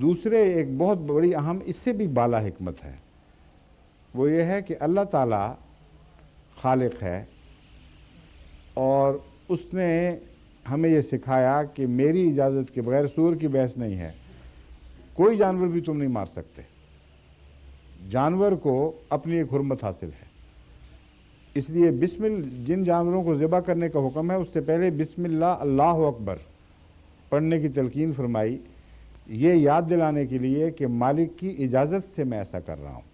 دوسرے ایک بہت بڑی اہم اس سے بھی بالا حکمت ہے، وہ یہ ہے کہ اللہ تعالیٰ خالق ہے اور اس نے ہمیں یہ سکھایا کہ میری اجازت کے بغیر سور کی بحث نہیں ہے، کوئی جانور بھی تم نہیں مار سکتے، جانور کو اپنی ایک حرمت حاصل ہے، اس لیے جن جانوروں کو ذبح کرنے کا حکم ہے اس سے پہلے بسم اللہ اللہ اکبر پڑھنے کی تلقین فرمائی، یہ یاد دلانے کے لیے کہ مالک کی اجازت سے میں ایسا کر رہا ہوں،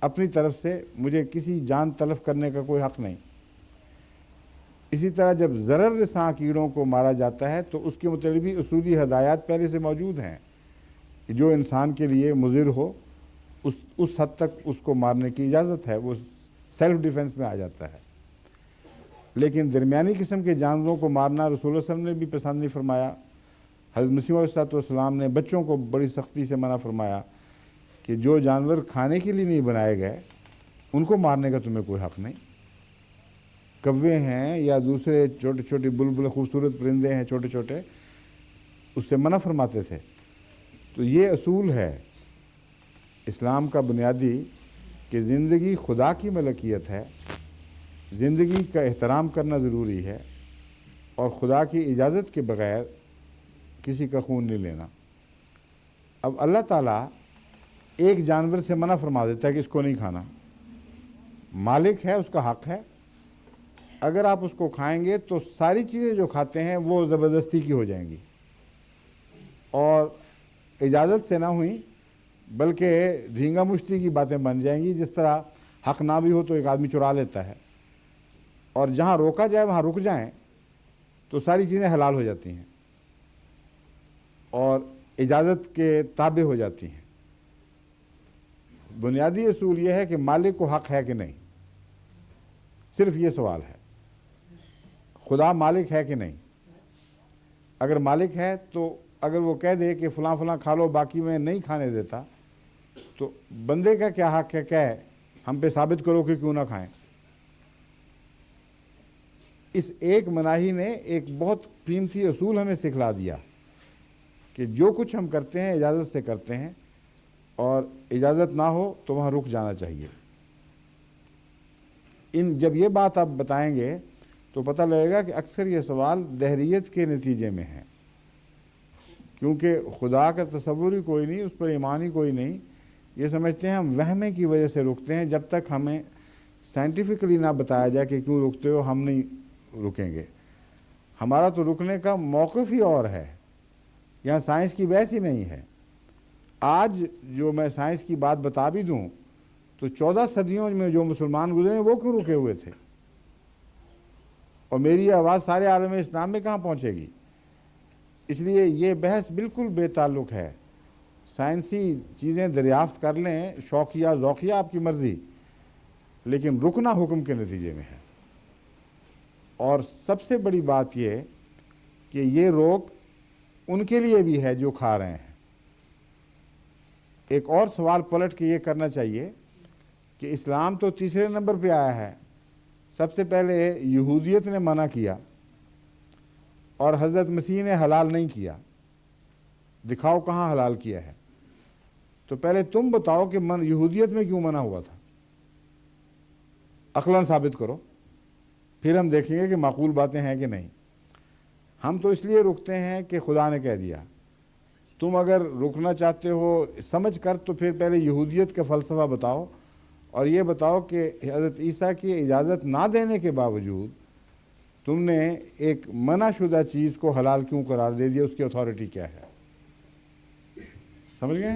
اپنی طرف سے مجھے کسی جان تلف کرنے کا کوئی حق نہیں۔ اسی طرح جب ضرر رساں کیڑوں کو مارا جاتا ہے تو اس کے متعلق بھی اصولی ہدایات پہلے سے موجود ہیں کہ جو انسان کے لیے مضر ہو اس حد تک اس کو مارنے کی اجازت ہے، وہ سیلف ڈیفنس میں آ جاتا ہے۔ لیکن درمیانی قسم کے جانوروں کو مارنا رسول اللہ صلی اللہ علیہ وسلم نے بھی پسند نہیں فرمایا۔ حضرت مسیح علیہ السلام نے بچوں کو بڑی سختی سے منع فرمایا کہ جو جانور کھانے کے لیے نہیں بنائے گئے ان کو مارنے کا تمہیں کوئی حق نہیں۔ کوے ہیں یا دوسرے چھوٹے چھوٹے بلبل خوبصورت پرندے ہیں چھوٹے چھوٹے، اس سے منع فرماتے تھے۔ تو یہ اصول ہے اسلام کا بنیادی کہ زندگی خدا کی ملکیت ہے، زندگی کا احترام کرنا ضروری ہے اور خدا کی اجازت کے بغیر کسی کا خون نہیں لینا۔ اب اللہ تعالیٰ ایک جانور سے منع فرما دیتا ہے کہ اس کو نہیں کھانا، مالک ہے، اس کا حق ہے، اگر آپ اس کو کھائیں گے تو ساری چیزیں جو کھاتے ہیں وہ زبردستی کی ہو جائیں گی اور اجازت سے نہ ہوئیں بلکہ دھینگا مشتی کی باتیں بن جائیں گی، جس طرح حق نہ بھی ہو تو ایک آدمی چرا لیتا ہے اور جہاں روکا جائے وہاں رک جائیں تو ساری چیزیں حلال ہو جاتی ہیں اور اجازت کے تابع ہو جاتی ہیں۔ بنیادی اصول یہ ہے کہ مالک کو حق ہے کہ نہیں، صرف یہ سوال ہے۔ خدا مالک ہے کہ نہیں؟ اگر مالک ہے تو اگر وہ کہہ دے کہ فلاں فلاں کھا لو باقی میں نہیں کھانے دیتا تو بندے کا کیا حق ہے کہ ہم پہ ثابت کرو کہ کیوں نہ کھائیں۔ اس ایک مناہی نے ایک بہت قیمتی اصول ہمیں سکھلا دیا کہ جو کچھ ہم کرتے ہیں اجازت سے کرتے ہیں اور اجازت نہ ہو تو وہاں رک جانا چاہیے۔ جب یہ بات آپ بتائیں گے تو پتہ لگے گا کہ اکثر یہ سوال دہریت کے نتیجے میں ہے، کیونکہ خدا کا تصور ہی کوئی نہیں، اس پر ایمان ہی کوئی نہیں، یہ سمجھتے ہیں ہم وہمے کی وجہ سے رکتے ہیں، جب تک ہمیں سائنٹیفکلی نہ بتایا جائے کہ کیوں رکتے ہو ہم نہیں رکیں گے۔ ہمارا تو رکنے کا موقف ہی اور ہے، یہاں سائنس کی بحث ہی نہیں ہے۔ آج جو میں سائنس کی بات بتا بھی دوں تو 14 صدیوں میں جو مسلمان گزرے ہیں وہ کیوں رکے ہوئے تھے، اور میری آواز سارے عالم اسلام میں کہاں پہنچے گی؟ اس لیے یہ بحث بالکل بے تعلق ہے۔ سائنسی چیزیں دریافت کر لیں، شوقیہ ذوقیہ آپ کی مرضی، لیکن رکنا حکم کے نتیجے میں ہے۔ اور سب سے بڑی بات یہ کہ یہ روک ان کے لیے بھی ہے جو کھا رہے ہیں۔ ایک اور سوال پلٹ کے یہ کرنا چاہیے کہ اسلام تو تیسرے نمبر پہ آیا ہے، سب سے پہلے یہودیت نے منع کیا اور حضرت مسیح نے حلال نہیں کیا، دکھاؤ کہاں حلال کیا ہے؟ تو پہلے تم بتاؤ کہ یہودیت میں کیوں منع ہوا تھا، عقلاً ثابت کرو، پھر ہم دیکھیں گے کہ معقول باتیں ہیں کہ نہیں۔ ہم تو اس لیے رکتے ہیں کہ خدا نے کہہ دیا۔ تم اگر رکنا چاہتے ہو سمجھ کر تو پھر پہلے یہودیت کا فلسفہ بتاؤ اور یہ بتاؤ کہ حضرت عیسیٰ کی اجازت نہ دینے کے باوجود تم نے ایک منع شدہ چیز کو حلال کیوں قرار دے دیا، اس کی اتھارٹی کیا ہے؟ سمجھ گئے؟